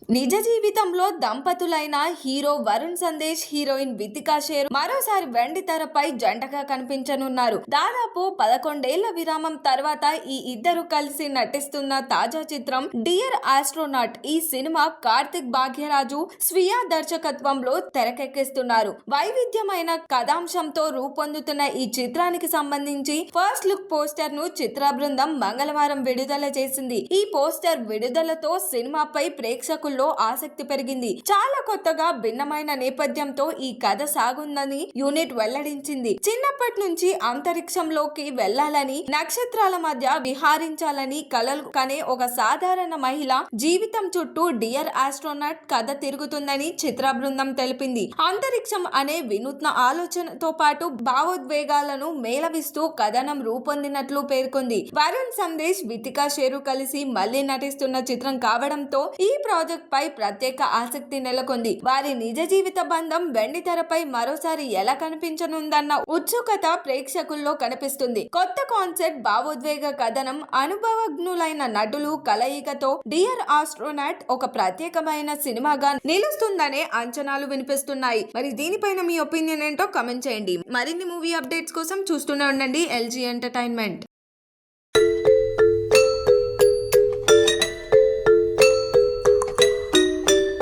నిజ జీవితంలో దంపతులైన హీరో వరుణ్ సందేశ్, హీరోయిన్ వితికా షేర్ మరోసారి వెండి తెరపై జంటగా కనిపించనున్నారు. దాదాపు 11 ఏళ్ల విరామం తర్వాత ఈ ఇద్దరు కలిసి నటిస్తున్న తాజా చిత్రం డియర్ ఆస్ట్రోనాట్. ఈ సినిమా కార్తిక్ భాగ్యరాజు స్వీయ దర్శకత్వంలో తెరకెక్కిస్తున్నారు. వైవిధ్యమైన కథాంశంతో రూపొందుతున్న ఈ చిత్రానికి సంబంధించి ఫస్ట్ లుక్ పోస్టర్ ను చిత్ర బృందం మంగళవారం విడుదల చేసింది. ఈ పోస్టర్ విడుదలతో సినిమాపై ప్రేక్షకులు ఆసక్తి పెరిగింది. చాలా కొత్తగా భిన్నమైన నేపథ్యంతో ఈ కథ సాగుందని యూనిట్ వెల్లడించింది. చిన్నప్పటి నుంచి అంతరిక్షంలోకి వెళ్లాలని, నక్షత్రాల మధ్య విహారించాలని కలలు కనే ఒక సాధారణ మహిళ జీవితం చుట్టూ డియర్ ఆస్ట్రోనాట్ కథ తిరుగుతుందని చిత్ర బృందం తెలిపింది. అంతరిక్షం అనే వినూత్న ఆలోచనతో పాటు భావోద్వేగాలను మేళవిస్తూ కథనం రూపొందినట్లు పేర్కొంది. వరుణ్ సందేశ్, వితికా షేరు కలిసి మళ్లీ నటిస్తున్న చిత్రం కావడంతో ఈ ప్రాజెక్ట్ పై ప్రత్యేక ఆసక్తి నెలకొంది. వారి నిజ జీవిత బంధం వెండి తెరపై మరోసారి ఎలా కనిపించనుందన్న ఉత్సుకత ప్రేక్షకుల్లో కనిపిస్తుంది. కొత్త కాన్సెప్ట్, భావోద్వేగ కథనం, అనుభవజ్ఞులైన నటులు కలయికతో డియర్ ఆస్ట్రోనాట్ ఒక ప్రత్యేకమైన సినిమాగా నిలుస్తుందనే అంచనాలు వినిపిస్తున్నాయి. మరి దీనిపైన మీ ఒపీనియన్ ఏంటో కామెంట్ చేయండి. మరిన్ని మూవీ అప్డేట్స్ కోసం చూస్తూనే ఉండండి LG ఎంటర్టైన్మెంట్.